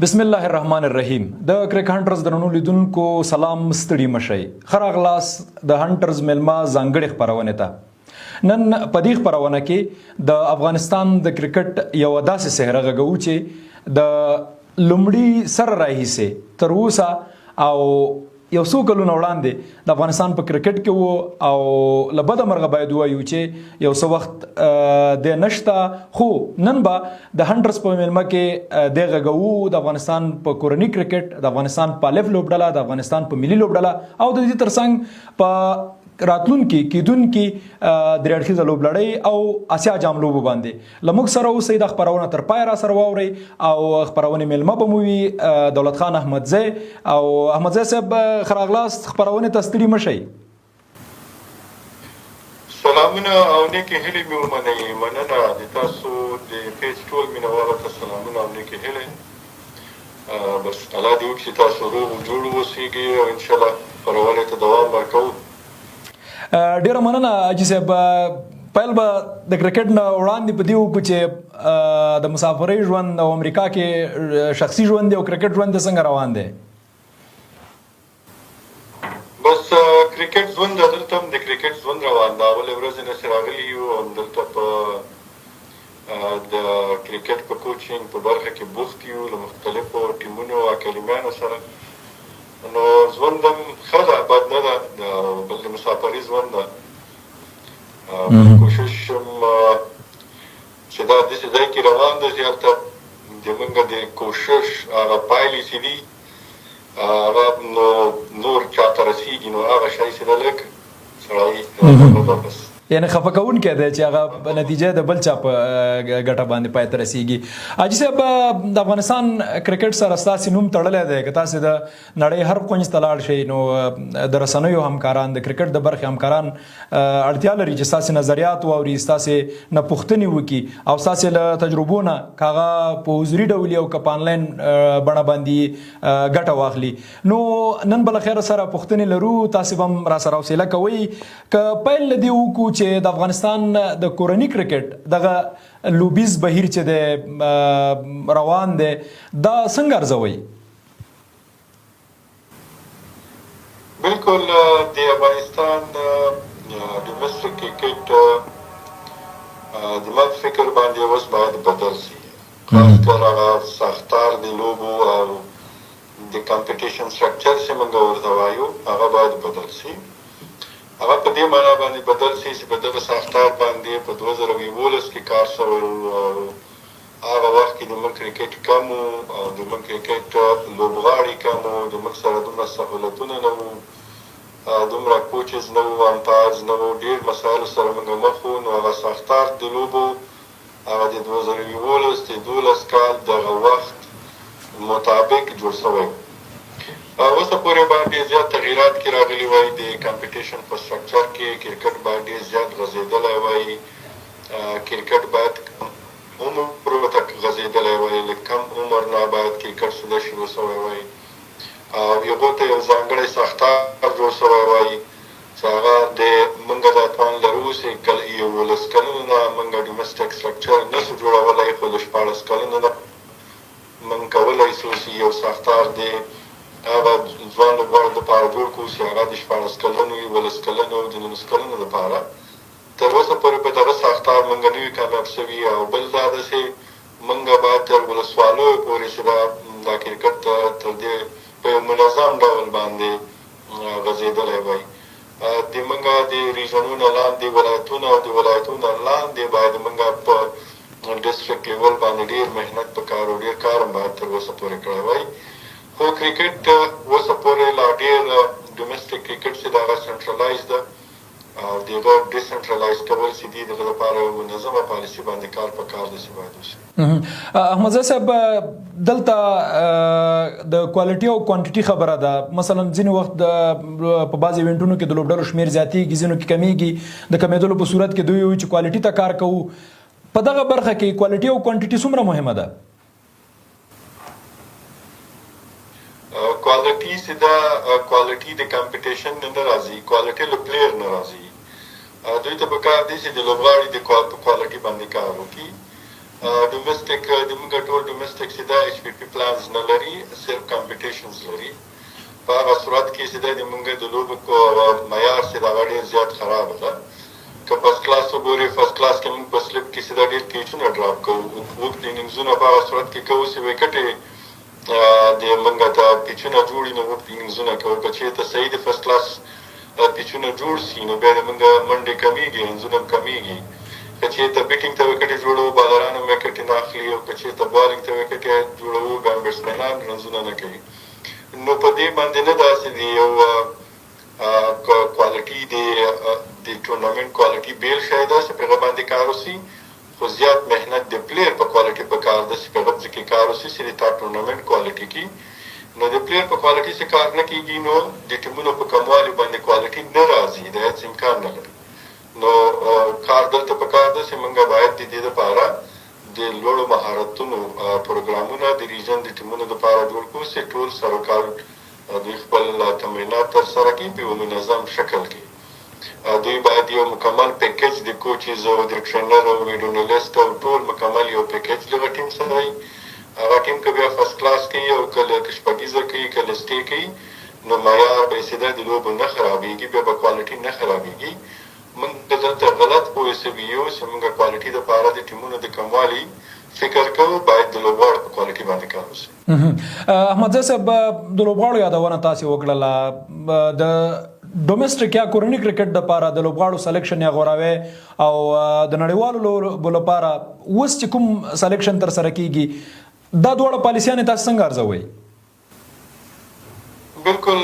بسم الله الرحمن الرحیم د کرکټ هنټرز درنو لیدونکو سلام ستړي مشي خراغلاس د هنټرز ملما ځانګړي خبرونه ته نن په دې خبرونه کې د افغانستان د کرکټ یو داسې سهره غږو چې د لومړي سر راهیسه تر اوسه او یو څو کلونه وړاندې د افغانستان په کرکټ کې وو او لبد مرغه باید وایو چې یو څو وخت د نشتا خو نن به د هنټرز په ملما کې د غږو د افغانستان په کورنی کرکټ د افغانستان په لیف لوبډله د افغانستان په ملي لوبډله او د دې ترڅنګ په راتلون کې کیدون کې درېړخیزه لوبلړۍ او اسیا جام لوبو باندې لمغ سره اوسې د خبرونه تر پای را سره واوري او خبرونه ملما به موي دولت احمدزي او احمدزي صاحب خراغلاس خبرونه تستړي مشي سلامونه او نیکی هلي مې مننه د تاسو د پیج ټول مینوالو ته سلامونه او نیکی هلي بس الله دې وکړي تاسو روغ جوړ اوسئ او ان شاء الله خبرونه ته دوام ورکوو ډیره مننه اجي صاحب پیل به د کرکټ نه وړاندې په دیو چې د مسافرۍ ژوند او امریکا کې شخصي ژوند او کرکټ ژوند څنګه روان دی بس کرکټ ژوند دلته د کرکټ ژوند روان دا ولې ورځ نه راغلی او دلته په د کرکټ په کوچینګ په برخه کې بوخت یو له مختلفو ټیمونو او اکاډمیانو سره نو ژوندم ښه ده بد نه ده بل د مسافرۍ ژوند ده کوشش چې دا داسې ځای کې روان ده چې هلته زموږ د کوشش هغه پایلې چې دي هغه نو نور چاته رسېږي نو هغه شی چې ده لږ سړی بس یعنی خفه کوونکی دی چې هغه نتیجه د بل چا په ګټه باندې پای ته رسیږي اجي صاحب د افغانستان کرکټ سره ستاسو نوم تړلی دی که تاسو د نړۍ هر کونج ته لاړ شئ نو د رسنیو همکاران د کرکټ د برخې همکاران اړتیا لري چې ستاسو نظریات واوري ستاسو نه پوښتنې وکړي او ستاسو له تجربو نه کاغه په حضوري ډول او که په انلاین بڼه باندې ګټه واخلي نو نن بل خیر سره پوښتنې لرو تاسو هم را سره حوصله کوئ که پیل لدی وکړو چې د افغانستان د کورنی کرکټ دغه لوبیز بهیر چې د روان دی دا څنګه ارزوي بالکل د افغانستان ډومېسټک کرکټ زما فکر باندې اوس باید بدل شي خاص کر هغه ساختار د لوبو او د کمپټیشن سټرکچر چې موږ ورته وایو هغه باید بدل شي هغه په دې معنا باندې بدل شي چې په دغه ساختار باندې په 2011 کې کار شوی هغه وخت کې د موږ کرکټ کم او د موږ کرکټ لوبغاړي کم او د موږ سره دومره سهولتونه نه وو دومره کوچز نه وو امپایرز نه وو ډېر مسایلو سره موږ مخ وو نو هغه ساختار د لوبو هغه د 2011 د 12 کال دغه وخت مطابق جوړ شوی اوسه پورې باندې زیات تغییرات کې راغلي وای د کمپټیشن په سټرکچر کې کرکټ باندې زیات غځېدلی وای کرکټ باید عمر ورته غځېدلی وای له کم عمر نه باید کرکټ سوده شروع شوی وای او هغو ته یو ځانګړی ساختار جوړ شوی وای چې هغه د موږ د اتوان لرو چې 11 کلونو نه موږ ډومېسټک سټرکچر نشو جوړولی خو د 14 کلونو نه موږ کولی شو چې یو ساختار د هغه ځوان لوبغاړو دپاره جوړ کړو چې هغه د 14 کلونو 11 کلونو د 19 کلونو دپاره تر اوسه پورې په دغه ساختار موږ نه یو کامیاب شوي او بل دا ده چې موږ باید تر ولسوالیو پورې چې دا کرکټ تر دې په یو منظم ډول باندې غځېدلی وای د موږ د ریژنونو لاندې ولایتونه او د ولایتونو لاندې باید موږ په ډسټرکټ لیول باندې ډېر محنت پکار او ډېر کار هم باید تر اوسه پورې کړی وای خو کرکټ اوسه پورې لا ډېر ډومېسټک کرکټ چې د هغه سنټرلایز ده او د هغه ډیسنټرلایز کول چې دي دغه لپاره یو منظمه پالیسي باندې کار پکار دی چې باید وشي احمدزي صاحب دلته د کوالټي او کوانټیټي خبره ده مثلا ځینې وخت په بعضې ایونټونو کې د لوبډلو شمېر زیاتېږي ځینو کې کمیږي د کمیدلو په صورت کې دوی وایي چې کوالټي ته کار کوو په دغه برخه کې کوالټي او کوانټیټي څومره مهمه ده کوالټي چې دا کوالټي د کمپټیشن نه راځي کوالټي له پلیر نه راځي دوی ته پکار دی چې د لوبغاړي د کوالټي باندې کار وکړي ډومېسټک د موږ ټول ډومېسټک چې دا ایچ پی پی پلانز نه لري، صرف کمپټیشنز لري. په هغه صورت کې چې د موږ د لوبو معیار چې دا ډېر زیات خراب ده. که فرست کلاس وګورئ، فرست کلاس کې موږ په سلیپ کې چې دا ډېر کیچونه ډراپ کوو، اوږد انینګزونه په هغه صورت کې کوو چې وکټې د موږ د پیچونه جوړي نو اوږد انینګزونه کوو. که چېرته صحیح د فرست کلاس پیچونه جوړ شي نو بیا د موږ منډې کمیږي، انځونه هم کمیږي. که چېرته بیټینګ ته وکټې جوړوو، بالران هم وکټې نه اخلي، او که چېرته بالینګ ته وکټې جوړوو بیا بیټسمینان رنزونه نه کوي. نو په دې باندې نه داسې د یو کوالټي د ټورنامنټ کوالټي بیل شی ده چې په هغه باندې کار وشي، خو زیات محنت د پلیر په کوالټي په کار ده چې په هغه ځای کې کار وشي چې د تا ټورنامنټ کوالټي کې. نو د پلیر په کوالټي چې کار نه کېږي نو د ټیمونو په کموالي باندې کوالټي نه راځي، د هېڅ امکان نه لري. نو کار دلته په کار ده چې موږ باید د دې لپاره د لوړو مهارتونو پروګرامونه د ریجن د ټیمونو لپاره جوړ کړو چې ټول سروکار دوی خپل تمرینات ترسره کړي په یو منظم شکل کې. دوی باید یو مکمل پیکیج د کوچز او د ټرینر او ویډیونالیست او ټول مکمل یو پیکیج دغه ټیم سره وي. هغه ټیم که بیا فرست کلاس کوي او کله شپږیزه کوي کله سټې کوي نو معیار به یې د لوبو نه خرابېږي، بیا به کوالټي نه خرابېږي. موږ دلته غلط پوه سوي یو چې موږ کوالټي دپاره د ټیمونو د کموالي فکر کوو، باید د لوبغاړو په کوالټي باندې کار وشي. احمدزي صاحب، د لوبغاړو یادونه تاسې وکړله. د ډومېسټک یا کورني کرکټ دپاره د لوبغاړو سلیکشن یا غوراوی او د نړیوالو لوبو لپاره اوس چې کوم سلیکشن ترسره کیږي، دا دواړه پالیسیانې تاسو څنګه ارزوئ؟ بالکل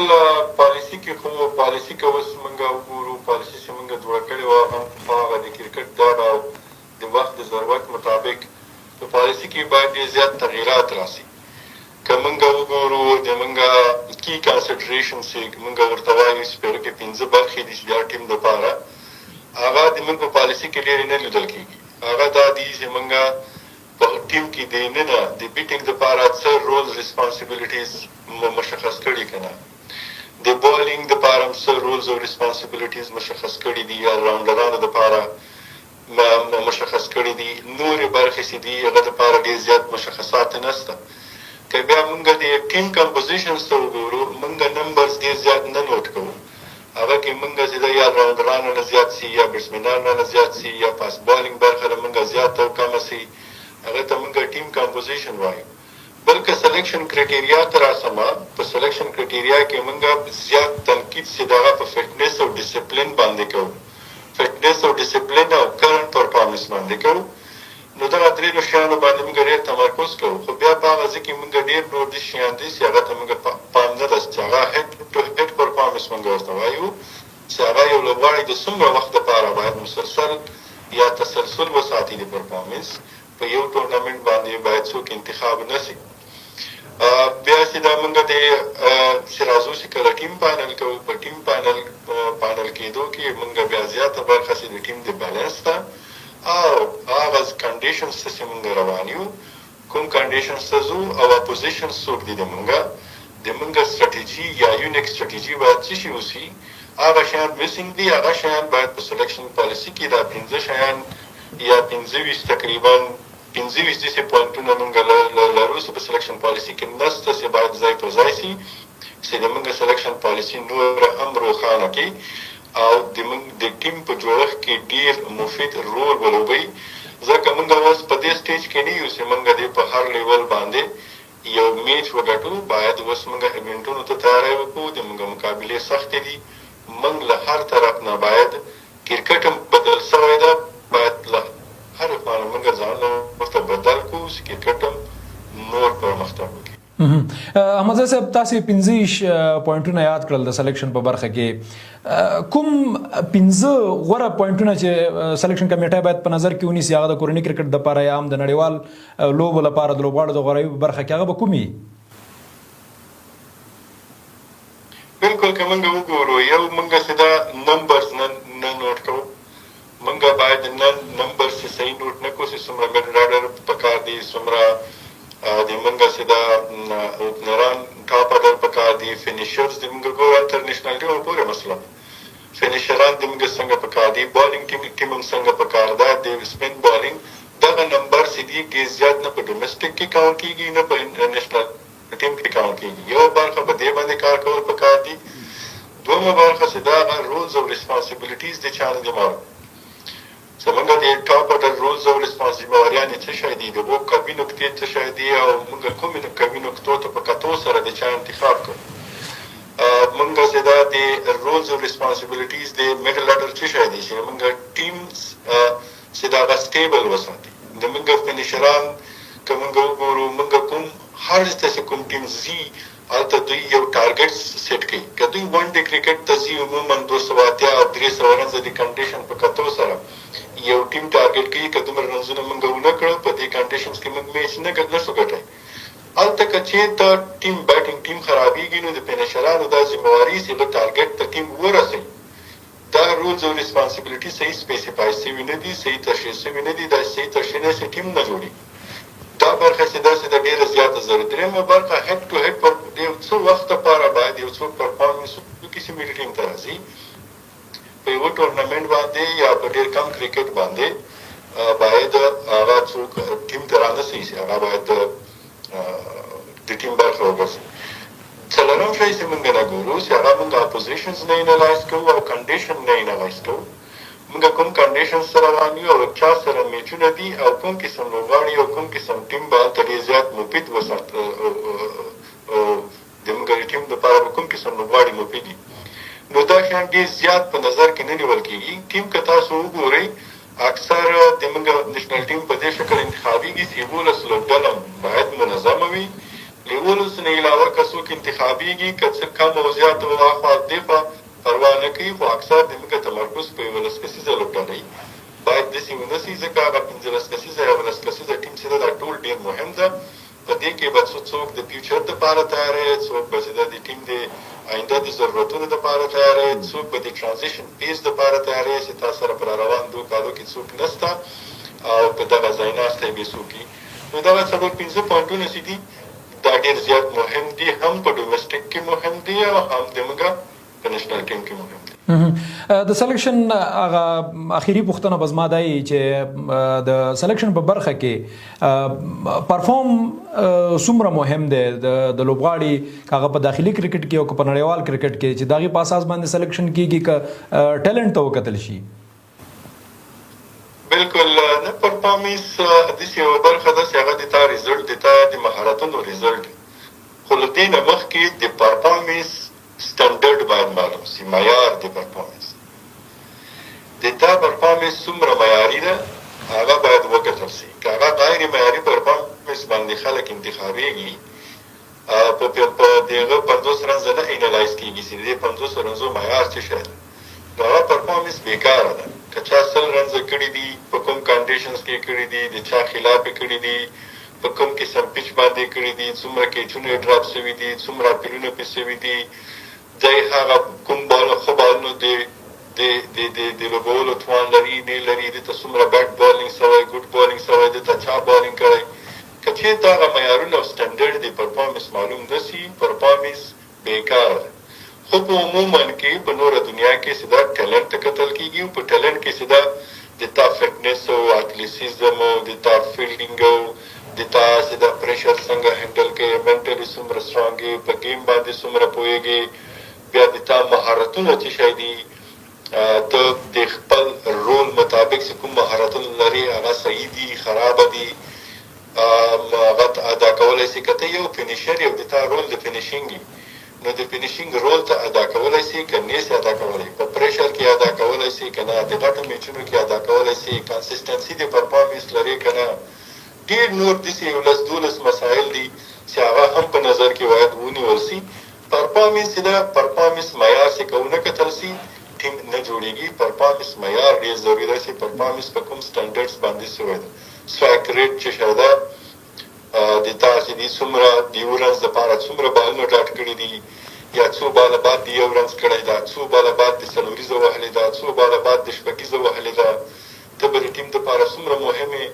پالیسي کې خو پالیسي که اوس موږ وګورو، پالیسي چې موږ جوړه کړې وه هم هغه د کرکټ دا د وخت د ضرورت مطابق په پالیسي کې باید ډېر زیات تغییرات راسي. که موږ وګورو د موږ کی کنسیډریشن چې موږ ورته وایو چې په هغه کې 5 برخې دي چې د هر ټیم دپاره، هغه د موږ په پالیسي کې ډېرې نه لیدل کېږي. هغه دا دي چې موږ په ټیم کې دننه د بیټینګ دپاره څه رولز ریسپانسیبلیټیز مشخص کړي که نه، د بالینګ دپاره هم څه رولز او ریسپانسیبلیټیز مشخص کړي دي، یا راونډرانو دپاره مشخص کړي دي. نورې برخې چې دي هغه دپاره ډېر زیات مشخصات نشته. که بیا موږ د ټیم کمپوزیشنز ته وګورو، موږ نمبرز ډېر زیات نه نوټ کوو. هغه کې موږ چې د یا راونډرانو نه زیات سي، یا بیټسمینانو نه زیات سي، یا فاست بالینګ برخه له موږ زیاته او کمه سي، هغه ته موږ ټیم کمپوزیشن وایو. بلکې سلیکشن کرایټیریا ته راسمه، په سلیکشن کرایټیریا کې موږ زیات تنقید چې دغه په فټنس او ډیسپلین باندې کوو، فټنس او ډیسپلین او کرنټ پرفارمنس باندې کوو. نو دغه درېیو شیانو باندې موږ ډېر تمرکز کوو. خو بیا په هغه ځای کې موږ ډېر نور داسې شیان دي چې هغه ته موږ پام نه ده، چې هغه هیډ ټو هیډ پرفارمنس موږ ورته وایو، چې هغه یو لوبغاړی د څومره وخت دپاره باید مسلسل یا تسلسل وساتي د پرفارمنس په یو ټورنامنټ باندې باید څوک انتخاب نه شي. بیا چې دا موږ د چې راځو چې کله ټیم پانل کوو، په ټیم پانل کېدو کې موږ بیا زیاته برخه چې د ټیم د بیلنس ته او هغه کنډیشنز ته چې موږ روان یو، کوم کنډیشنز ته ځو او اپوزیشنز څوک دي د موږ سټراتیجي یا یونیک سټراتیجي باید څه شي اوسي، هغه شیان مسینګ دي. هغه شیان باید په سلیکشن پالیسي کې دا 15 شیان یا 25 تقریبا 25 داسې پوینټونه موږ لرو چې په سلیکشن پالیسي کې نشته، چې باید ځای پر ځای شي چې د موږ سلیکشن پالیسي نور هم روښانه کړي او د ټیم په جوړښت کې ډېر مفید رول ولوبوي. ځکه موږ اوس په دې سټیج کې نه یو چې موږ دې په هر لیول باندې یو میچ وګټو. باید اوس موږ ایونټونو ته تیاری وکړو، د موږ مقابلې سختې دي. موږ له هر طرف نه باید کرکټ هم بدل شوی ده، باید له هر خوا موږ ځان ورته بدل کړو چې کرکټ هم نور پرمختګ وکړي. احمدزي صاحب، تاسې 15 پوینټونه یاد کړل د سلیکشن په برخه کې. کوم 15 غوره پوینټونه چې سلیکشن کمیټه باید په نظر کې ونیسي، هغه د کورني کرکټ دپاره یا هم د نړیوال لوبو لپاره د لوبغاړو د غوراوي په برخه کې، هغه به کوم وي؟ بالکل که موږ وګورو، یو موږ چې دا نمبرز نه نوټ کوو، موږ باید نمبرز چې صحیح نوټ نه کړو چې څومره میډ راډر پکار دي، څومره د موږ چې دا اوپنران ټاپ اډر پکار دي، فینیشرز د موږ ګورو انټرنیشنل ټیم پورې مسله فینیشران د موږ څنګه پکار دي، بالینګ ټیم هم څنګه پکار ده، د سپین بالینګ دغه نمبر چې دي دي ډېر زیات نه په ډومسټک کې کاونټ کېږي نه په نېشنل ټیم کې کاونټ کېږي. یو برخه په دې باندې کار کول پکار دي. دویمه برخه چې دا هغه رولز او ریسپانسبلیټیز د چا نه دي معلوم. زمونږ د ټاپ اډر رولز او ریسپانسبلیټیز څه شی دي، د وو قوي نقطې څه شی دي او موږ کومې قوي نقطو ته په کتو سره د چا انتخاب کوو. موږ چې دا د رولز او ریسپانسبلیټیز د میډل اډر څه شی دي چې موږ ټیمز چې دا هغه سټیبل وساتي. د موږ فینیشران که موږ وګورو موږ کوم هر ځای چې کوم ټیم ځي هلته دوی یو ټارګټ سیټ کوي. که دوی ون ډے کرکټ ته ځي عموما 280 او 300 رنز د کنډیشن په کتو سره یو ټیم ټارګټ کوي. که دومره رنزونه موږ ونه کړو په دې کنډیشنز کې موږ میچ نه شو ګټلی. هلته که چېرته ټیم بیټینګ ټیم خرابېږي نو د فینیشرانو دا ذمهواري چې له ټارګټ ته ټیم ورسوي. دا رولز او ریسپانسبلیټي صحیح سپیسیفای شوي نه دي، صحیح تشریح شوي نه دي. دا صحیح تشریح نه شي ټیم نه جوړېږي. دا برخه چې داسې ده ډېره زیاته ضروري. درېیمه برخه هیډ ټو هیډ پر یو څه وخت لپاره باید یو څوک پرفارمنس وکړي چې ملي ټیم ته راځي په یوه ټورنمنټ باندې یا په ډېر کم کرکټ باندې باید هغه څوک ټیم ته رانسي چې هغه باید د ټیم برخه وګرځي. څلورم شی چې موږ نه ګورو چې هغه موږ اپوزیشنز نه انالایز کوو او کنډیشن نه انالایز کوو. موږ کوم کنډیشن سره روان یو او چا سره میچونه دي او کوم قسم لوبغاړي او کوم قسم ټیم به هلته ډېر زیات مفید د موږ د ټیم دپاره به کوم قسم لوبغاړي مفید دي. نو دا شیان ډېر زیات په نظر کې نه نیول کېږي. ټیم که تاسو وګورئ اکثر د موږ نېشنل ټیم په دې شکل انتخابېږي چې 11 لوبډله باید منظمه وي. له 11 نه علاوه که څوک انتخابېږي که څه کم او زیات اخوا دېخوا پروا نه کوي، خو اکثر د موږ تمرکز په 11 کسیزه لوبډله وي. باید داسې ونه شي ځکه هغه 15 کسیزه یا 11 کسیزه ټیم چې ده دا ټول ډېر مهم ده. په دې کې به څوک د فیوچر دپاره تیاری، څوک به چې د ټیم د آینده د ضرورتونو دپاره تیاری، څوک به د ټرانزیشن فیز دپاره تیاری چې تا سره په راروان 2 کالو کې څوک نشته او په دغه ځای ناستی به څوک وي. نو دغه 4-5 پوینټونه چې دي دا ډېر زیات مهم دي، هم په ډومسټک کې مهم دي او هم د موږ په نېشنل ټیم کې مهم دي. د سلیکشن هغه اخیری پوښتنه به زما دا وي چې د سلیکشن په برخه کې پرفارم څومره مهم دی د لوبغاړي هغه په داخلي کرکټ کې او په نړیوال کرکټ کې چې د هغې په اساس باندې سلیکشن کېږي که ټیلنټ ته وکتل شي؟ بالکل نه، پرفارمنس داسې یوه برخه ده چې هغه د تا ریزلټ د تا د مهارتونو ریزلټ، خو له دې نه مخکې د پرفارمنس سټنډرډ باید معلوم شي، معیار د پرفارمنس. د تا پرفارمنس څومره معیاري ده هغه باید وکتل شي. که هغه غیر معیاري پرفارمنس باندې خلک انتخابېږي په دغه 50 رنزه نه انالایز کېږي چې د دې 50 رنزو معیار څه شی ده، نو هغه پرفارمنس بیکاره ده. که چا 100 رنزه کړي دي په کوم کنډیشنز کې کړي دي، د چا خلاف یې کړي دي، په کوم قسم پیچ باندې کړي دي، څومره کیچونه یې ډراپ شوي دي، څومره اپیلونه پې شوي دي، دی هغه کوم ښه بالونو د لوبولو توان لري نه لري، دې ته څومره بیټ بالینګ شوی، ګوډ بالینګ شوی، دې ته چا بالینګ کړی. که چېرته هغه معیارونه او سټنډرډ د پرفارمنس معلوم نه شي پرفارمنس بیکاره ده. خو په عموما کې په نوره دنیا کې چې دا ټیلنټ ته کتل کېږي او په ټیلنټ کې چې دا د تا فټنس او اتلیسیزم او د تا فیلډینګ او د تا چې دا پریشر څنګه هینډل کوي، منټلي څومره سټرانګ یې، په ګیم باندې څومره پوهېږي، بیا د تا مهارتونه څه شی دي، ته د خپل رول مطابق چې کوم مهارتونه لري هغه صحیح دي خرابه دي، هغه ادا کولی شي. که ته یو فینیشر یو د تا رول د فینیشینګ وي نو د فینیشینګ رول ته ادا کولی شي، که نې ادا کولی، په پریشر کې ادا کولی شي که نه، د غټو میچونو کې ادا کولی شي، کنسسټنسي د پرفارمنس لري که نه. ډېر نور داسې 11-12 مسایل دي چې هغه هم په نظر کې باید ونیول شي. پرفارمنس چې ده پرفارمنس معیار چې که ونه کتل شي ټیم نه جوړېږي. پرفارمنس معیار ډېر ضروري ده چې پرفارمنس په کوم سټنډرډز باندې شوی ده. سټرایک ریټ چې شی ده د تا چې دي څومره د یو رنز دپاره څومره بالونه ډاټ کړي دي، یا څو باله بعد د یو رنز کړی ده، څو باله بعد د څلوریزه وهلې ده، څو باله بعد د شپږیزه وهلې ده، ته به د ټیم دپاره څومره مهمې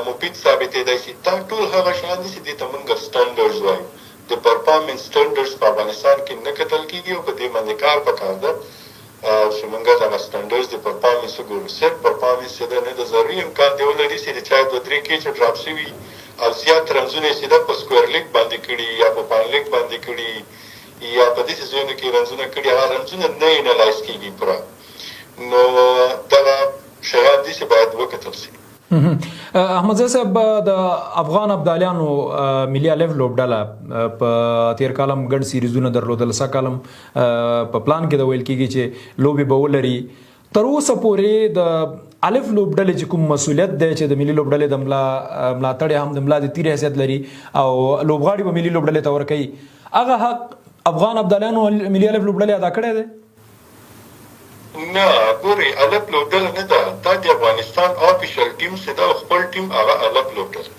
مفید ثابتېدی شي. دا ټول هغه شیان دي چې دې ته مونږ سټنډرډز وایو. د پرفارمنس سټنډرډز په افغانستان کې نه کتل کېږي او په دې باندې کار پکار ده چې موږ دغه سټنډرډز د پرفارمنس وګورو. صرف پرفارمنس چې ده نه د ضروري امکان دی ولري چې د چا 2-3 کیچ ډراپ شوي او زیات رنزونه یې چې ده په سکویر لیګ باندې کړي یا په پان لیګ باندې کړي یا په داسې ځایونو کې رنزونه کړي، هغه رنزونه نه انالایز کېږي پوره. نو دغه شیان دي چې باید وکتل شي. احمدزي صاحب، د افغان ابدالیانو ملي الف لوبډله په تیر کالم ګډ سیریزونه درلودل، سکالم په پلان کې د ویل کېږي چې لوبې به ولري. تر اوسه پورې د الف لوبډلې چې کوم مسولیت دی چې د ملي لوبډلې د ملاتړ هم د ملا د تیر حیثیت لري او لوبغاړي به ملي لوبډلې ته ورکوي، هغه حق افغان ابدالیانو ملي الف لوبډلې ادا کړی دی؟ نه، ګورئ، الف لوبډله نه ده، دا د افغانستان آفیشل ټیم چې دا خپل ټیم هغه الف لوبډله.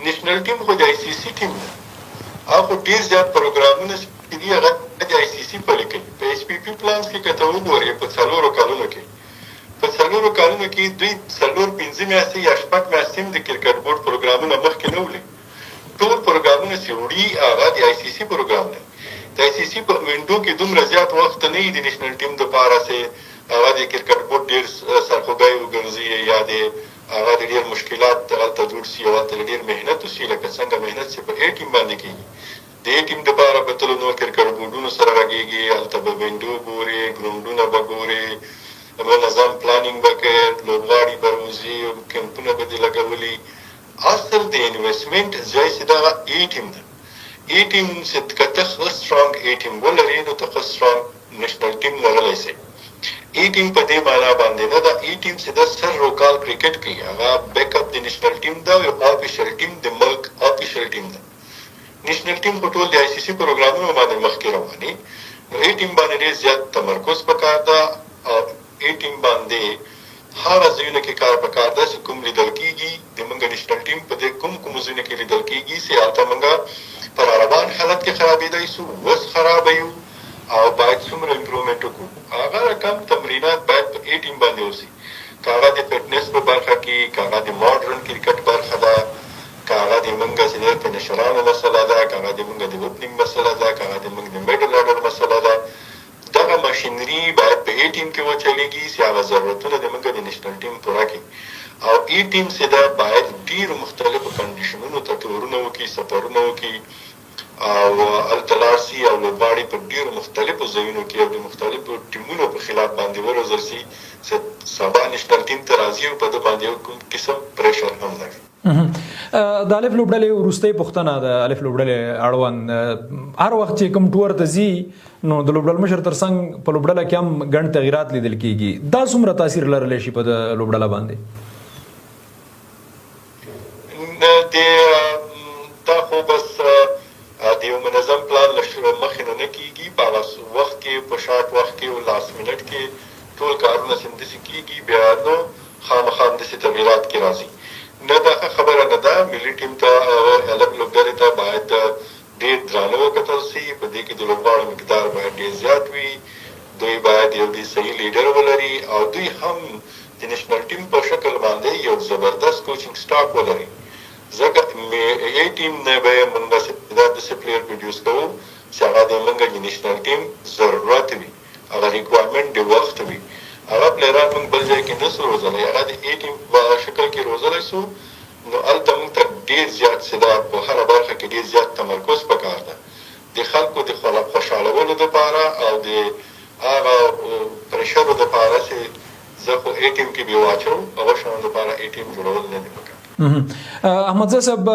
نېشنل ټیم خو د آی سی سی ټیم ده، هغه خو ډېر زیات پروګرامونه چې دي هغه د آی سی سی پلي کوي. په ایس پي پي پلانس کې که ته وګورې په 4 کالونو کې دوی 4-5 میاشتې یا 6 میاشتې هم د کرکټ بورډ پروګرامونه مخکې نه وړي. ټول پروګرامونه چې وړي هغه د آی سی سی پروګرام دی. د آی سی سی په وینډو کې دومره زیات وخت نه وي د نېشنل ټیم دپاره چې هغه د کرکټ بورډ ډېر سرخوږی وګرځي یا د هغه د ډېر مشکلات هلته جوړ شي او هلته ډېر محنت وشي، لکه څنګه محنت چې په اے ټیم باندې کېږي. د اے ټیم دپاره به تلو نو کرکټ بورډونو سره غږېږي، هلته به وینډو ګورې، ګراونډونه به ګورې، منظم پلانینګ به کوې، لوبغاړي به روزي، کیمپونه به دې لګولي. اصل د انویسټمنټ ځای چې دغه اے ټیم ده. اے ټیم چې که ته ښه سټرانګ اے ټیم ولرې نو ته ښه سټرانګ نیشنل ټیم لرلی شې. اے ټیم په دې معنا باندې نه ده، اے ټیم چې ده سر روکال کرکټ کوي، هغه بیک اپ د نیشنل ټیم ده او آفیشل ټیم د ملک آفیشل ټیم ده. نیشنل ټیم په ټول د آی سی سی پروګرامونو باندې مخکې رواني، نو اے ټیم باندې ډېر زیات تمرکز پکار ده او اے ټیم باندې هغه ځایونو کې کار پکار ده چې کوم لیدل کېږي د موږ نیشنل ټیم په دې کوم ځایونو کې لیدل کېږي چې هلته موږ په راروان حالت کې خرابېدی سو، اوس خرابه یو او باید څومره امپرومنټ وکړو. هغه رقم تمرینات باید په اے ټیم باندې وشي، که هغه د فټنس په برخه کې، که هغه د ماډرن کرکټ برخه ده، که هغه د موږ چې د فینشرانو مسله ده، که هغه د موږ د اوپننګ مسله ده، که هغه د موږ د میډل آرډر مسله ده. دغه ماشینري باید په اے ټیم کې وچلېږي چې هغه ضرورتونه د موږ د نیشنل ټیم پوره کړي. او اے ټیم چې ده باید ډېرو مختلفو کنډیشنونو ته ټورونه وکړي، سفرونه وکړي او هلته لاړ شي او لوبغاړي په ډېرو مختلفو ځایونو کې او د مختلفو ټیمونو په خلاف باندې وروزل شي چې سبا نیشنل ټیم ته راځي او په ده باندې کوم قسم پریشر هم لري. د الف لوبډلې وروستۍ پوښتنه د الف لوبډلې اړوند، هر وخت چې کوم ټور ته ځي نو د لوبډل مشر تر څنګ په لوبډله کې هم ګڼ تغیرات لیدل کېږي، دا څومره تاثیر لرلی شي په د لوبډله باندې؟ دا خو بس د یو منظم پلان له مخې نه کېږي، په هغه وخت کې په شارټ وخت کې او لاست منټ کې ټول کارونه همداسې کېږي، بیا نو خامخا همداسې تغیرات کې راځي. نه دا خبره نه ده، ملي ټیم ته الف لوبډلې ته باید ډېر درانه وکتل شي، په دې کې د لوبغاړو مقدار باید ډېر زیات وي، دوی باید یو د صحیح لیډر ولري او دوی هم د نیشنل ټیم په شکل باندې یو زبردست کوچینګ سټاف ولري. ځکه اے ټیم نه به موږ داسې پلیر پروډیوس کوو چې هغه د موږ د نیشنل ټیم ضرورت وي، هغه ریکوایرمنټ د وخت وي. هغه پلیران موږ بل ځای کې نسو روزلی، هغه د اے ټیم په شکل کې روزلی سو، نو هلته موږ ته ډېر زیات چې دا په هره برخه کې ډېر زیات تمرکز پکار ده د خلکو د خوشحالولو دپاره او د هغه پریشرو دپاره چې زه خو اے ټیم کې بیا واچوم، هغه شیانو دپاره اے ټیم جوړول نه دي پکار. احمدزي صاحب،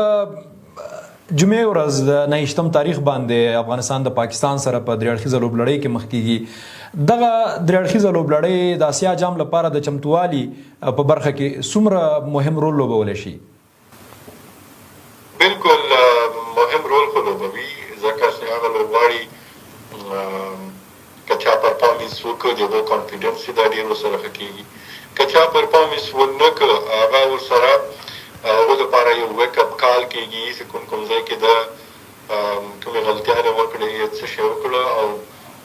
جمعې ورځ د 29 تاریخ باندې افغانستان د پاکستان سره په درې اړخیزه لوبلړۍ کې مخ کېږي. دغه درې اړخیزه لوبلړۍ د اسیا جام لپاره د چمتووالي په برخه کې څومره مهم رول لوبولی شي؟ بالکل مهم رول خو لوبوي، ځکه چې هغه لوبغاړي که چا پرفارمنس وکړه د هغو کانفیډنس چې دا ډېر ورسره ښه کېږي، که چا پرفارمنس ونه کړه هغه ورسره هغو دپاره یو ویک اپ کال کېږي چې کوم ځای کې د کومې غلطیانې وکړې، څه شی وکړه او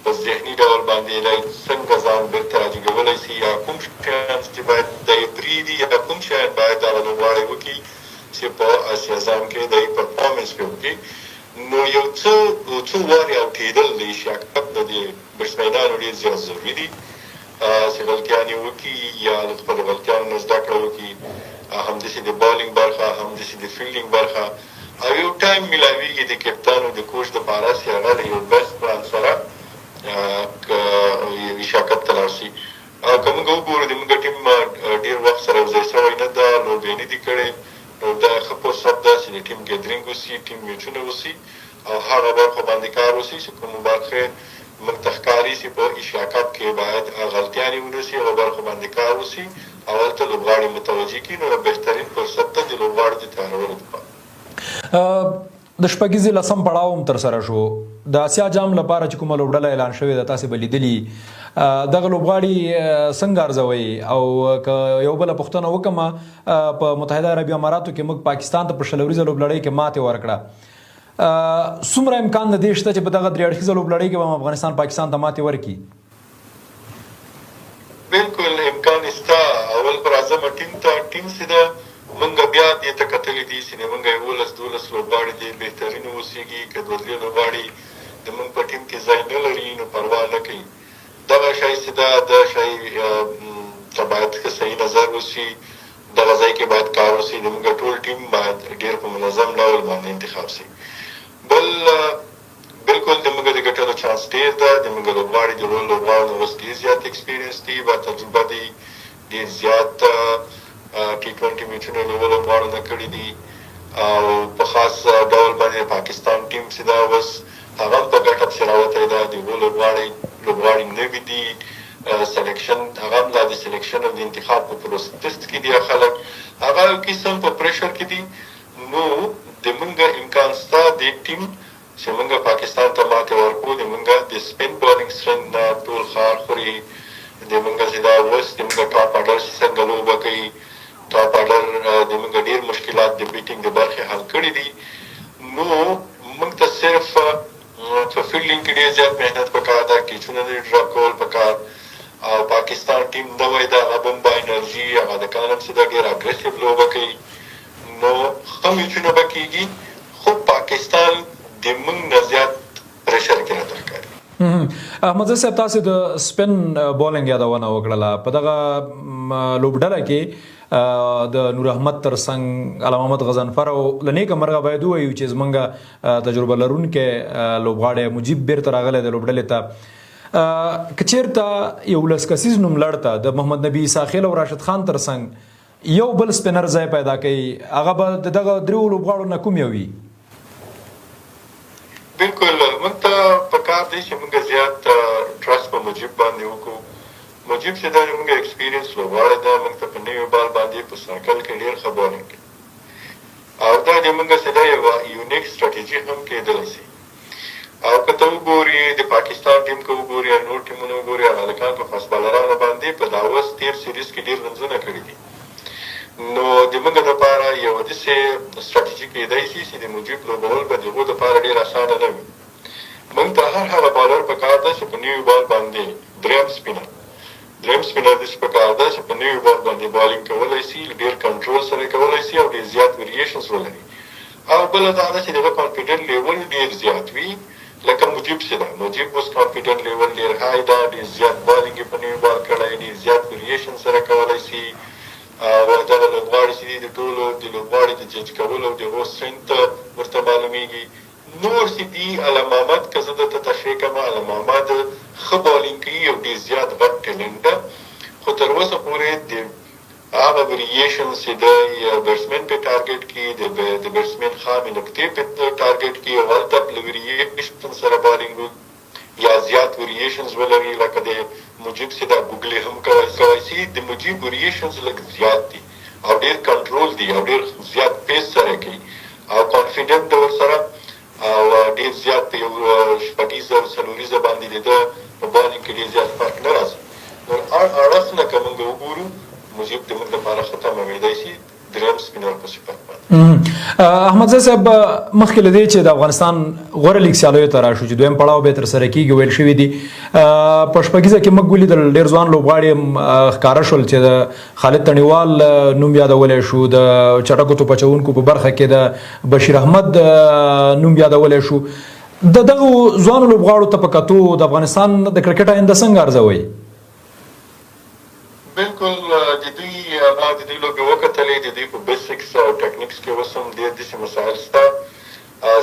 په ذهني ډول باندې دی څنګه ځان بېرته راجګولی شي، یا کوم شیان چې باید دی پرېږدي یا کوم شیان باید هغه لوبغاړی وکړي چې په اسیا جام کې دی پرفارمنس پرې وکړي. نو یو څو وارې اوټېدل د اشتراکت د دې بټسمینانو ډېر زیات ضروري دي چې غلطیانې وکړي یا له خپلو غلطیانو نه زده کړه وکړي، همداسې د بالینګ برخه، همداسې د فیلډینګ برخه، او یو ټایم میلاویږي د کپتان او د کوچ دپاره چې هغه د یو بیسټ پلان سره اشتراکت ته لاړ شي. او که موږ وګورو د موږ ټیم ډېر وخت سره یو ځای شوی نه ده، لوبې نه دي کړې، نو دا ښه فرصت ده چې د ټیم ګیدرینګ وشي، ټیم میچونه وشي او هغه برخو باندې کار وشي چې کومو برخې موږ ته ښکاري چې په اشتراکت کې باید غلطیانې ونه شي، هغو برخو باندې کار وشي او هلته لوبغاړي متوجه کړي. نو بهترین فرصت ده د لوبغاړو د تیارولو لپاره. د شپږیزې لسم پړاو هم ترسره شو. د اسیا جام لپاره چې کومه لوبډله اعلان شوې ده، تاسې به لیدلي دغه لوبغاړي څنګه ارزوئ؟ او که یو بله پوښتنه وکړم، په متحده عربي اماراتو کې موږ پاکستان ته په 6 ورځې لوبلړۍ کې ماتې ورکړه. څومره امکان د دې شته چې په دغه 3 اړخیزه لوبلړۍ کې به افغانستان پاکستان ته ماتې ورکړي؟ بالکل امکان شته. اول پر اعظم ټیم چې ده موږ بیا دې ته کتلي دي چې موږ 11-12 لوبغاړي دې بهترین اوسېږي. که 2-3 لوبغاړي د موږ په ټیم کې ځای نه لري نو پروا نه کوي. دغه شی چې ده دا شی ته باید ښه صحیح نظر وشي، دغه ځای کې باید کار وشي، د موږ ټول ټیم باید ډېر په منظم ډول باندې انتخاب شي. بل بالکل د موږ د ګټلو چانس ډېر ده. د موږ لوبغاړي د ټولو لوبغاړو نه اوس ډېر زیات ایکسپیرینس دي، با تجربه دي، ډېر زیات T20 میچونه له لوبغاړو نه کړي دي. او په خاص ډول باندې پاکستان ټیم چې دا اوس هغه هم په ګټه پسې راوتی ده. د هغو لوبغاړي نوي دي، سلیکشن هغه هم دا د سلیکشن او د انتخاب په پروسس کې دي خلک، هغه یو قسم په پریشر کې دي. نو د موږ امکان شته د ټیم چې موږ پاکستان ته ماتې ورکړو. د موږ د سپین بالینګ سټرنګ نه ټول ښار خوري. د موږ چې دا اوس د موږ ټاپ اډر چې څنګه لوبه کوي، ټاپ اډر د موږ ډېر مشکلات د بیټینګ د برخې حل کړي دي. نو موږ ته صرف په فیلډینګ کې ډېر زیات محنت پکار ده، کیچونه د ډراپ کول پکار. او پاکستان ټیم نوی ده، هغه هم با انرژي، هغه د کانم چې ده ډېر اګریسیو لوبه کوي. نو ښه میچونه به کېږي، خو پاکستان د موږ نه زیات پریشر کې راته ښکاري. احمدزي صاحب، تاسې د سپین بالینګ یادونه وکړله. په دغه لوبډله کې د نور احمد ترڅنګ علامه محمد غضنفر او له نیکه مرغه باید ووایو چې زموږ تجربه لرونکی لوبغاړی مجیب بیرته راغلی د لوبډلې ته. که چېرته 11 کسیز نوملړ ته د محمد نبي ساخیل او راشد خان ترڅنګ یو بل سپینر ځای پیدا کوي، هغه به د دغه 3 لوبغاړو نه کوم یو وي؟ بالکل موږ ته پکار دی چې موږ زیات ټرسټ په مجیب باندې وکړو. مجیب چې دا زموږ ایکسپیرینس لوبغاړی ده، موږ ته په نوي بال باندې په سرکل کې ډېر ښه بالینګ کوي او دا د موږ چې دا یوه یونیک سټراټیجي هم کېدلی شي. او که ته وګورې د پاکستان ټیم که وګورې یا نور ټیمونه وګورې، هغه هلکان په فاست بالرانو باندې په دا اوس تېر سیریز کې ډېر رنزونه کړي دي. نو د موږ لپاره یوه داسې سټراټیجي کېدی شي چې د مجیب لوبول به د هغو دپاره ډېر اسانه نه وي. موږ ته هر هغه بالر پکار ده چې په نوي بال باندې دریم سپینر داسې پکار ده چې په نوي بال باندې بالینګ کولی شي، ډېر کنټرول سره کولی شي او ډېر زیات ویریشنز ولري. او بله دا ده چې دغه کانفیډنټ لیول ډېر زیات وي، لکه مجیب چې ده. مجیب اوس کانفیډنټ لیول ډېر های ده، ډېر زیات بالینګ یې په نوي بال کړی، ډېر زیات ویریشن سره کولی شي. او دغه لوبغاړي چې دي د ټولو د لوبغاړي د جج کولو د هغو سټرنګ ورته معلومیږي. نور چې دي علم محمد، که زه درته تشریح کړم، علم محمد ښه بالینګ کوي او ډېر زیات غټ ټیلنټ ده، خو تر اوسه پورې د هغه ویریشنز چې ده یا بیټسمین پې ټارګېټ کړي، د بیټسمین خامې نقطې پې ټارګېټ کړي او هلته له ویریشن سره بالینګ یا زیات ویریشنز ولري، لکه د مجیب چې دا ګوګلې هم کولی شي. د مجیب ویریشنز لږ زیات دي او ډېر کنټرول دي او ډېر زیات پیس سره کوي او کانفیډنټ ده ورسره او ډېر زیات په یو شپږیزه او څلوریزه باندې د ده په بالینګ کې ډېر زیات فرق نه راځي. نو اړخ نه که موږ وګورو، مجیب د موږ لپاره ښه تمامېدی شي. دریم سپینر په صفت باندې. احمدزي صاحب مخکې له دې چې د افغانستان غوره لیګ سیالیو ته راشو چې دویم پړاو به تر سره کیږي ویل شوي دي په شپږیزه کې موږ ولیدل ډېر ځوان لوبغاړي ښکاره شول چې د خالد تڼیوال نوم یادولی شو د چټکو توپ اچوونکو په برخه کې د بشیر احمد نوم یادولی شو د دغو ځوانو لوبغاړو ته په کتو د افغانستان د کرکټ آینده څنګه ارزوئ؟ بالکل د دوی هغه د دوی لوبې وکتلې د دوی په بیسکس او ټکنیکس کې اوس هم ډېر داسې مسایل شته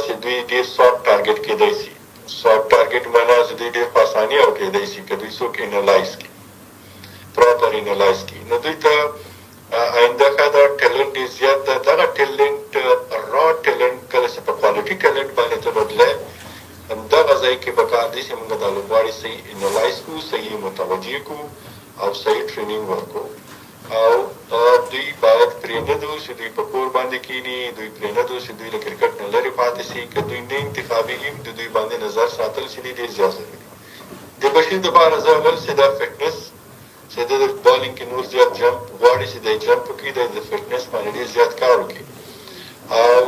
چې دوی ډېر سافټ ټارګټ کېدی شي. سافټ ټارګټ معنا چې دوی ډېر په اسانۍ او کېدی شي که دوی څوک انالایز کړي پراپر انالایز کړي نو دوی ته آینده ښه ده. ټیلنټ ډېر زیات ده. دغه ټیلنټ را ټیلنټ کله چې په کوالټي ټیلنټ باندې ته بدلی همدغه ځای کې پکار دی چې موږ دا لوبغاړي صحیح انالایز کړو صحیح متوجه کړو او صحیح ټریننګ ورکړو او دوی باید پرې نه دو چې دوی په کور باندې کښېني دوی پرې نه دو چې دوی له کرکټ نه لرې پاتې شي که دوی نه انتخابېږي د دوی باندې نظر ساتل چې دی ډېر زیات ضروري دي. د بشیر دپاره زه اول چې دا فټنس چې د بالینګ کې نور زیات جمپ غواړي چې دی جمپ وکړي دی د فټنس باندې ډېر زیات کار وکړي او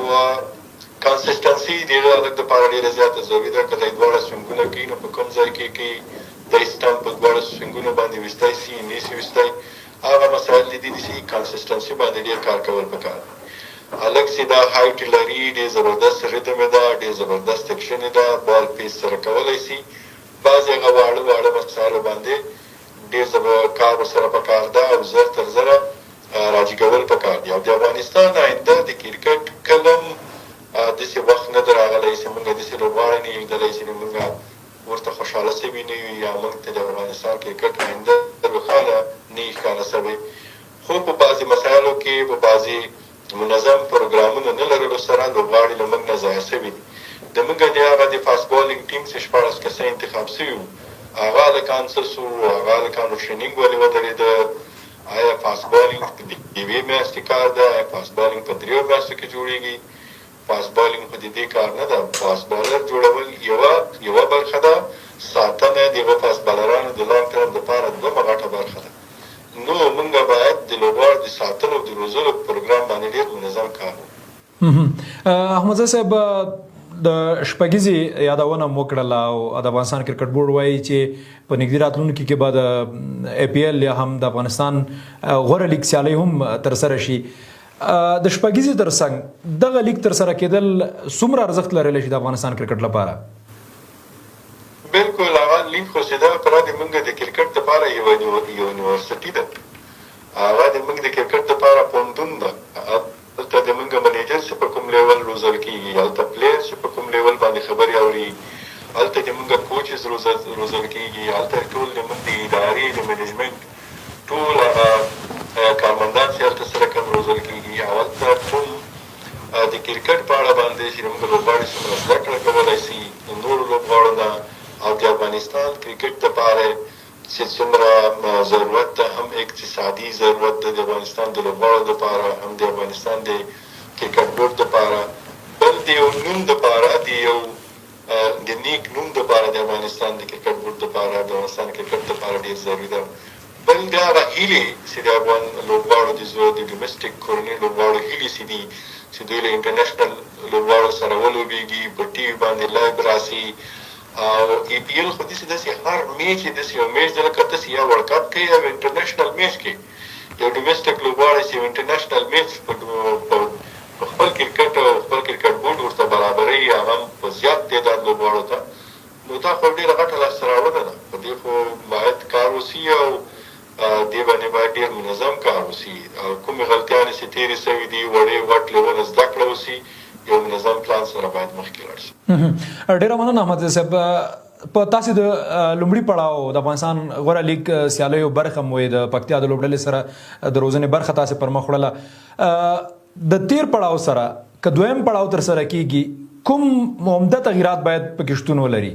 کنسسټنسي د هغه هلک دپاره ډېره زیاته ضروري ده. که دی دواړه سوینګونه کوي نو په کوم ځای کې کوي د سټمپ په دواړه سوینګونو باندې ویستی سي نیسي ویستی هغه مسایل دي چې کنسسټنسي باندې ډېر کار کول پکار دي. هلک چې دا هایټ لري ډېر زبردست ریدم یې ده ډېر زبردست ایکشن یې ده بال پیس سره کولی سي بعضې هغه واړه واړه مسایلو باندې ډېر کار ورسره پکار ده او زر تر زره راجګول پکار دي. او د افغانستان آینده د کرکټ کلم داسې وخت نه ده راغلی چې موږ داسې لوبغاړی نه لیدلی چې موږ ورته خوشحاله شوي نه یو یا موږ ته د افغانستان کرکټ آینده روښانه نه وي ښکاره شوی. خو په بعضې مسایلو کې په بعضې منظم پروګرامونو نه لرلو سره لوبغاړي له موږ نه ضایع شوي دي. د موږ د هغه د فاست بالینګ ټیم چې 14 کسه انتخاب شوي وو هغه هلکان څه شو هغه هلکانو ټرینینګ ولې ودرېده آیا فاست بالینګ په یوې میاشتې کار ده آیا فاست بالینګ په 3 میاشتو کې جوړېږي فاست بالینګ په دې کار نه ده. فاست بالر جوړول یوه برخه ده ساتنه د هغه فاست بالرانو د لانګ ټرم دپاره دومره غټه برخه ده. نو موږ باید د لوبغاړو د ساتلو او د روزلو په پروګرام باندې ډېر منظم کار وکړو. احمدزي صاحب د شپږیزې یادونه مو کړله او د افغانستان کرکټ بورډ وایي چې په نږدې راتلونکي کې به د ای پی ایل یا هم د افغانستان غوره لیګ سیالۍ هم ترسره شي. د شپږیزې ترڅنګ دغه لیګ ترسره کېدل څومره ارزښت لرلی شي د افغانستان کرکټ لپاره؟ بالکل هغه لیګ خو چې ده پوره د موږ د کرکټ دپاره یوه یونیورسټي ده هغه د موږ د کرکټ دپاره پوهنتون ده. هلته د موږ منیجر چې په کوم لیول روزل کېږي هلته پلیر چې په کوم لیول باندې خبرې اوري هلته د موږ کوچز روزل کېږي هلته ټول د موږ د ادارې د منیجمنټ ټول هغه کارمندان چې هلته سره کوم روزل کېږي او هلته ټول د کرکټ په اړه باندې چې موږ لوبغاړي څومره زده کړه کولی شي د نورو لوبغاړو نه او د افغانستان کرکټ دپاره چې څومره ضرورت ده هم اقتصادي ضرورت ده د افغانستان د لوبغاړو دپاره هم د افغانستان د کرکټ بورډ دپاره بل د یو نوم دپاره د یو د نیک نوم دپاره د افغانستان د کرکټ بورډ دپاره د افغانستان کرکټ دپاره ډېر ضروري ده. بل د هغه هیلې چې د افغان لوبغاړو د زړه د ډومسټک کورني لوبغاړو هیلې چې دي چې دوی له انټرنیشنل لوبغاړو سره ولوبېږي په ټي وي باندې لایو راسي او ای پی ایل خو داسې هر میچ یې داسې یو میچ ده لکه تاسې یا ورلډ کپ کوي یا انټرنیشنل میچ کې یو ډومسټک لوبغاړی چې یو انټرنیشنل میچ په خپل کرکټ او خپل کرکټ بورډ ورته برابروي هغه هم په زیات تعداد لوبغاړو ته نو دا خو ډېره غټه لاسته راوړنه ده. په دې خو باید کار وشي او دې باندې باید ډېر منظم کار وشي او کومې غلطیانې چې تېرې شوي دي وړې وټ لیوله زده کړه وشي یو منظم پلان سره باید مخکې لاړ شي. ډېره مننه احمدزي صاحب. په تاسې د لومړي پړاو د افغانستان غوره لیګ سیالیو برخه مو د پکتیا د لوبډلې سره د روزنې برخه تاسې پر مخ وړله. د تیر پړاو سره که دویم پړاو ترسره کیږي کوم عمده تغییرات باید پکې شتون ولري؟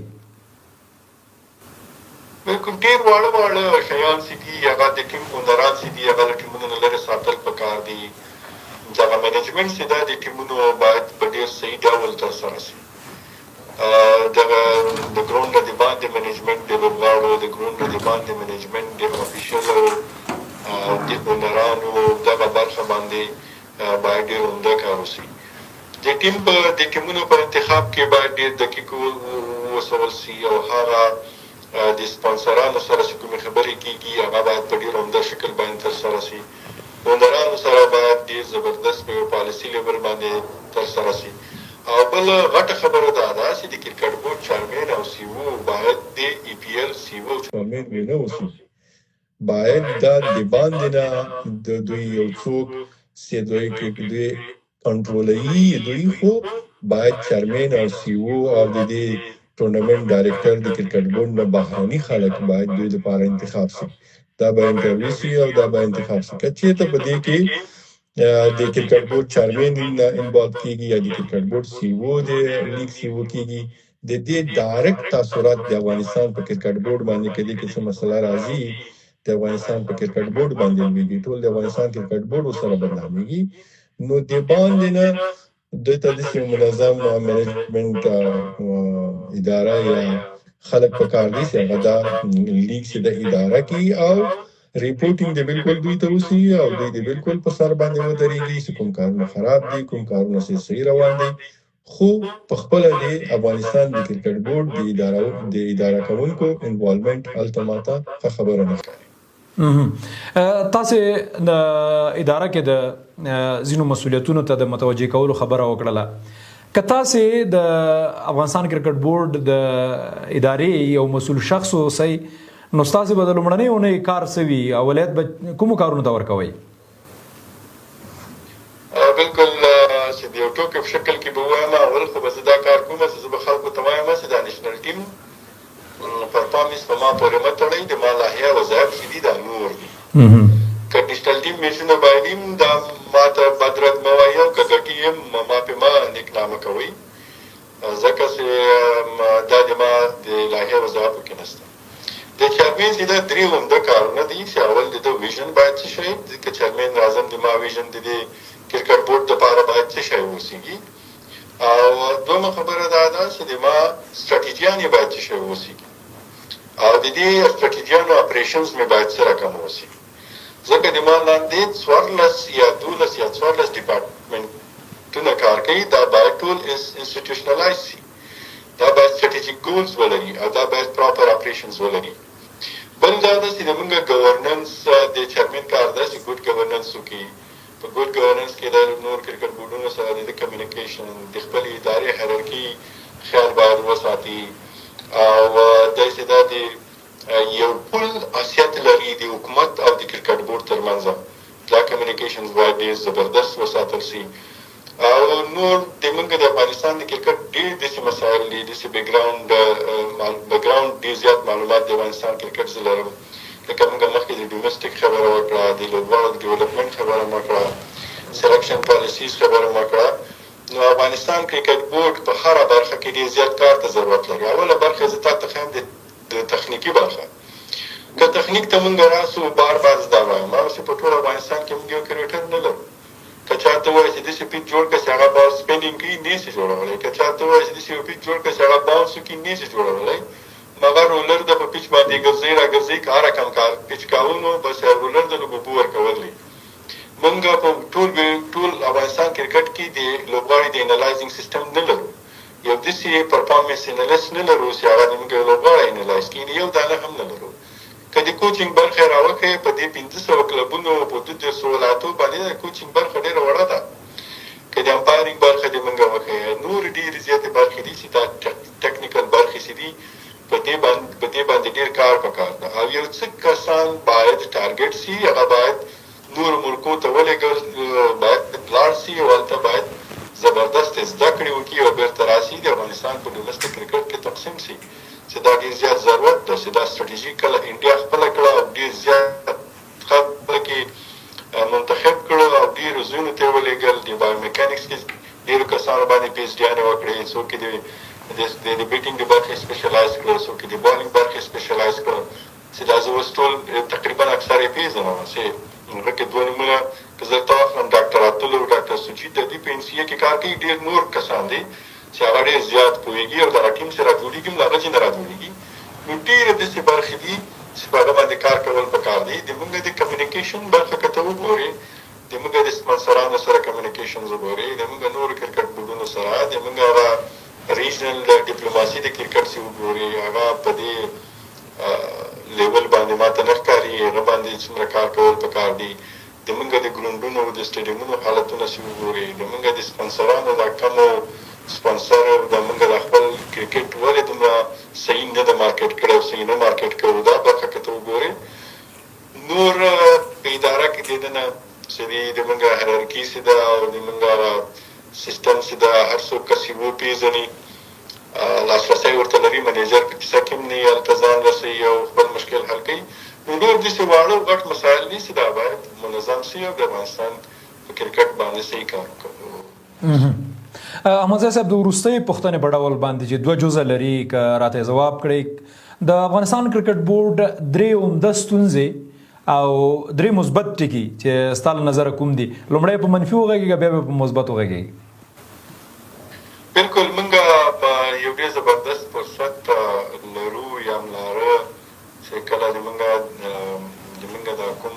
بالکل ډېر واړه شیان چې دي هغه د ټیم اونران چې دي هغه له ټیمونو نه لرې ساتل پکار دي. دغه منیجمنټ چې دا د ټیمونو باید په ډېر صحیح ډول ترسره شي. دغه د ګراوند نه د باندې منیجمنټ د لوبغاړو د ګراوند نه د باندې منیجمنټ د افیشلو د اونرانو دغه برخه باندې باید ډېر عمده کار وشي. د ټیمونو په انتخاب کې باید ډېر دقیق وسول شي او هغه د سپانسرانو سره چې کومې خبرې کېږي هغه باید په ډېر عمده شکل باندې ترسره شي. اونرانو سره باید ډېر زبردست په یو پالیسي لیول باندې ترسره شي. او بل غټه خبره دا ده چې د کرکټ بورډ چیرمن او سی او باید د ای پی ایل سی او چیرمن ونه اوسي. باید دا د باندې نه د دوی یو څوک چې دوی کنټرولوي دوی خو باید چیرمن او سی او او د دې ټورنمنټ ډایرکټر د کرکټ بورډ نه بهرني خلک باید دوی لپاره انتخاب شي. دا به انټرویو شي او دا به انتخاب شي. که چېرته په دې کې د کرکټ بورډ چیرمن انوالو کیږي یا د کرکټ بورډ سی او د لیګ سی او کیږي، د دې ډایرکټ تاثیرات د افغانستان په کرکټ بورډ باندې کدي کې څه مسله راځي د افغانستان په کرکټ بورډ باندې ویږي، ټول د افغانستان کرکټ بورډ سره بدناميږي. نو د باندې نه د تدریس منظم مینجمنت اداره یا خلک په کار دي چې هغه دا لیګ چې د اداره کی او ریپورټینګ د بالکل دوی ته وسی او دوی د بالکل په سر باندې ودرېږي چې کوم کارونه خراب دي کوم کارونه صحیح روان دي. خو په خپل د افغانستان د کرکټ بورډ د اداره کوونکو انوالومنت التماته خبره نه کوي. تاسو د اداره کې د ځینو مسولیتونو ته د متوجه کولو خبره وکړه. که تاسو د افغانستان کرکټ بورډ د ادارې یو مسؤل شخص اوسئ نو تاسو به د لومړنۍ اونۍ کار سوي اولید به کوم کارونه ته ورکوئ؟ بالکل چې د یو ټوکې په شکل کې به ووایم اول خو به زه دا کار کوم چې زه به خلکو ته وایم چې دا نیشنل ټیم پرفارمنس په ما پورې مه تړئ، د ما لایحه وظایف چې دي دا نور دي. که نیشنل ټیم میچونه بایلیم دا ما ته بدرد مه وایي او که ګټي یم ما پې مه نیکنامه کوئ ځکه چې دا د ما د لایحې وظایفو کې نشته. د چیرمن چې دا درې عمده کارونه دي چې اول د ده ویژن باید څه شی که چیرمن راځم د ما ویژن د دې کرکټ بورډ دپاره باید څه شی اوسېږي، او دویمه خبره دا ده چې د ما سټراټیجیانې باید څه شی اوسېږي او د دې سټراټیجیانو اپریشنز مې باید څه رقم اوسېږي. ځکه د ما لاندې 14 یا 12 یا 14 ډپارټمنټونه کار کوي، دا باید ټول انسټیټیوشنلایز شي، دا باید سټریټیجیک ګولز ولري او دا باید پراپر اپریشنز ولري. بل دا ده چې زموږ ګورننس د چیرمن کار ده چې ګډ ګورننس وکړي. په ګډ ګورننس کې د نور کرکټ بورډونو سره د کمیونیکیشن د خپلې ادارې هیرارکي خیال باید وساتي او داسې دا د یو پل حیثیت لري د حکومت او د کرکټ بورډ ترمنځ. دا کمیونیکیشنز باید ډېر زبردست وساتل شي. او نور د موږ د افغانستان د کرکټ ډېر داسې مسایل دي، داسې بیکګراونډ ډېر زیات معلومات د افغانستان کرکټ زه لرم. لکه موږ مخکې د ډومسټک خبره وکړه، د لوبغاړو د ډیولپمنټ خبره مو کړه، سلیکشن پالیسیز خبره مو کړه. نو افغانستان کرکټ بورډ په هره برخه کې ډېر زیات کار ته ضرورت لري. اوله برخه زه تا ته ښیم د تخنیکي برخه. که تخنیک ته موږ راسو بار زه دا وایم چې په ټول افغانستان کې موږ یو کرکټر نه لرو. که چاته ووایي چې داسې پیچ جوړ کړه چې هغه بال سپینډینګ کوي نه شي جوړولی، که چاته ووایي چې داسې یو پیچ جوړ کړه چې هغه باونس وکړي نه شي جوړولی. مګر رولر د په پیچ باندې ګرځئ راګرځئ که هر رقم کار پیچ کوو نو بس رولر د لږ اوبو ورکول دي. موږ په ټول افغانستان کرکټ کې د لوبغاړي د انالایزینګ سیسټم نه لرو. یو داسې پرفارمنس انالیست نه لرو چې هغه زموږ لوبغاړی انالایز کړي، یو دانه هم نه لرو. که د کوچینګ برخه راوکړې په دې 1500 کلبونو په 200 ولایتو باندې د کوچینګ برخه ډېره وړه ده. که د امپایرینګ برخه دې موږ وکړې، نور ډېرې زیاتې برخې دي چې دا ټکنیکل برخې چې دي په دې باندې ډېر کار پکار ده. او یو څه کسان باید ټارګټ شي، هغه باید نورو ملکو ته ولېږل باید لاړ شي او هلته باید زبردست زده کړې وکړي او بېرته راشي د افغانستان په ډومسټک کرکټ کې تقسیم شي. چې دا ډېر زیات ضرورت ده چې دا سټراټیژي کله انډیا خپله کړه او ډېر زیات خلک یې منتخب کړل او ډېرو ځایونو ته یې ولېږل. د بایومیکانکس کې ډېرو کسانو باندې پی ایچ ډیانې وکړې، څوک یې د بیټینګ د برخې سپیشلایز کړل، څوک یې د بالینګ برخې سپیشلایز کړل. چې دا زه اوس ټول تقریبا اکثر یې پېژنم چې هغه کې دوه نومونه که زه ورته واخلم ډاکټر اتل او ډاکټر سوجیت د دې په این سی اې کې کار کوي. ډېر نور کسان دي چې هغه ډېر زیات پوهېږي او دغه ټیم چې راجوړېږي هم له هغه چې نه راجوړېږي. نو ډېرې داسې برخې دي چې په هغه باندې کار کول پکار دي. د موږ د کمیونیکیشن برخه که ته وګورې د موږ د سپانسرانو سره کمیونیکیشنز وګورئ، د موږ نورو کرکټ بورډونو سره، د موږ هغه ریجنل ډیپلوماسي د کرکټ سي وګورئ، هغه په دې لیول باندې ماته نه ښکاري هغه باندې څومره کار کول پکار دي. د موږ د ګراونډونو د سټیډیمونو حالتونه سي وګورئ، د موږ د سپانسرانو د کمو سپانسر د موږ د خپل کرکټ ولې دومره صحیح نه ده مارکیټ کړی او صحیح نه مارکیټ کړو، دا برخه که ته وګورې. نور په اداره کې د ده نه چې د موږ هرارکي چې ده او د موږ سیسټم چې ده هر څوک کس یې وپېژني، لاسرسی ورته لري، منیجر په کیسه کې هم نه وي، هلته ځان رسوي او خپل مشکل حل کوي. نو ډېر داسې واړه او غټ مسایل دي چې دا باید منظم شي او د افغانستان په کرکټ باندې صحیح کار وکړو. احمدزي صاحب، د وروستۍ پوښتنې په ډول باندې چې دوه جزه لري، که راته ځواب کړئ، د افغانستان کرکټ بورډ درې عمده ستونزې او درې مثبت ټکي چې ستا له نظره کوم دي، لومړی په منفي وغږېږه بیا به په مثبت وغږېږي. بالکل موږ په یو ډېر زبردست فرصت لرو یا هم لاره چې کله د موږ د کوم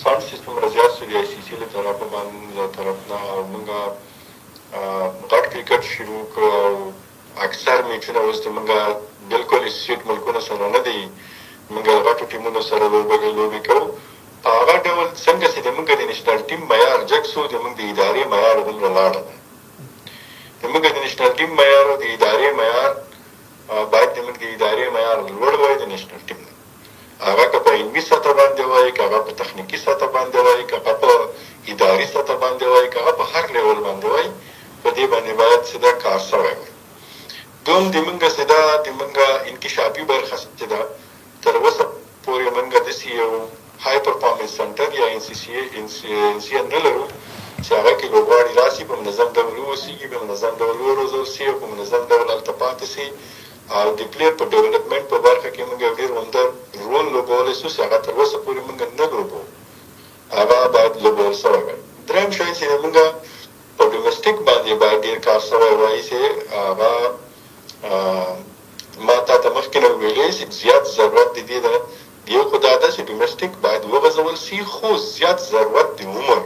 فنډ سیستم را زیات شو د آی سی سی له طرفه باندې له طرف نه، او موږ غټ کرکټ شروع کړو او اکثر میچونه اوس د موږ بالکل اسوسییټ ملکونو سره نه دي، موږ غټو ټیمونو سره لوبې کوو. په هغه ډول څنګه چې د موږ د نیشنل ټیم معیار جګ شو، د موږ د ادارې معیار دومره لاړه ده. د موږ د نیشنل ټیم معیار او د ادارې معیار باید د موږ د ادارې معیار لوړ وای د نیشنل ټیم نه، هغه که په علمي سطح باندې وای، که هغه په تخنیکي سطح باندې وای، که هغه په اداري سطح باندې وای، که هغه په هر لیول باندې وای، په دې باندې باید چې دا کار شوی وای. دوم د موږ چې دا د موږ انکشافي برخه چې ده تر اوسه پورې موږ داسې یو های پرفارمنس سنټر یا ان سی نه لرو چې هغه کې لوبغاړي راشي، په منظم ډول واوسېږي، په منظم ډول وروزل شي او په منظم ډول هلته پاتې شي، او د پلیر په ډیولپمنټ په برخه کې موږ یو ډېر عمده رول لوبولی شو چې هغه تر اوسه پورې موږ نه لوبو، هغه باید لوبول شوی وای. درېیم شی چې موږ په ډومسټیک باندې باید ډېر کار شوی وای، چې هغه ما تا ته مخکې نه ویلې چې زیات ضرورت د دې ده. یو خو دا ده چې ډومسټیک باید وغځول شي، خو زیات ضرورت د عمر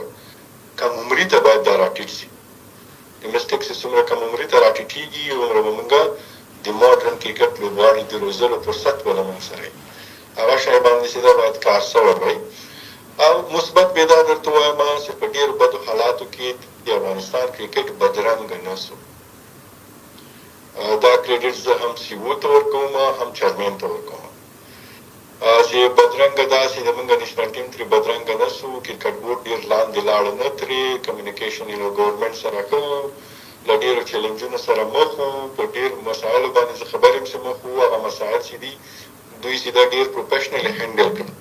کم عمري ته باید دا راټیټ شي. ډومسټیک چې څومره کم عمري ته راټیټېږي هغومره به موږ د ماډرن کرکټ لوبغاړي د روزلو فرصت به له موږ سره وي. هغه شی باندې چې دا باید کار شوی وای. او مثبت بیا دا درته وایم چې په ډېرو بدو حالاتو کې د افغانستان کرکټ بدرنګه نه شو. دا کریډټ زه هم سی او ته ورکوم، هم چیرمین ته ورکوم چې بدرنګه دا چې زموږ نیشنل ټیم ترې بدرنګه نه شو، کرکټ بورډ ډېر لاندې لاړه نه ترې، کمیونیکیشن یې له ګورنمنټ سره ښه، له ډېرو چیلنجونو سره مخ وو، په ډېرو مسایلو باندې زه خبر یم چې مخ وو. هغه مسایل چې دي دوی چې دا ډېر پروفیشنل هینډل کړل،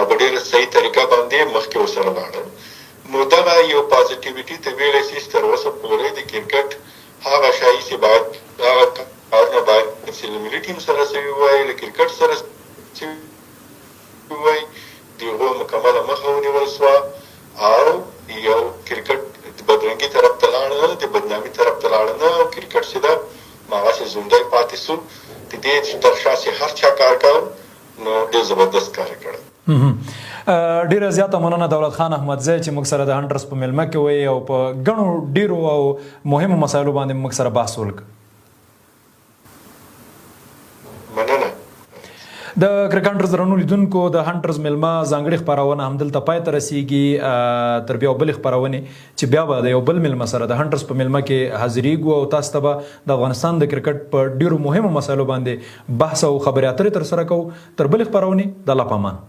په ډېره صحیح طریقه باندې مخکې ورسره لاړل. نو دغه یو پازیټیویټي ته ویلی شي تر اوسه پورې د کرکټ هغه شی چې باید هغه کارونه باید چې له ملي ټیم سره شوي وای، له کرکټ سره شوي وای، د هغو مکمله مخه ونیول شوه او یو کرکټ د بدرنګي طرف ته لاړ نه، د بدنامي طرف ته لاړ نه، او کرکټ چې ده هغسې ژوندی پاتې شو. د دې تر شا چې هر چا کار کول نو ډېر زبردست کار یې کړی. ډیره زیاته مننه دولت خان احمدزي چې موږ سره د هنټرز په مېلمه کې وی او په ګڼو ډیرو او مهمو مسایلو باندې موږ سره بحث وکړ. مننه. د کرکټ هنټرز درنو لیدونکو، د هنټرز مېلمه ځانګړې خپرونه همدلته پای ته رسیږي. تر بیا بلې خپرونې چې بیا به د یو بل مېلمه سره د هنټرز په مېلمه کې حاضرېږو او تاسو ته به د افغانستان د کرکټ په ډیرو مهمو مسایلو باندې بحث او خبرې اترې ترسره کوو. تر بلې خپرونې د الله په امان.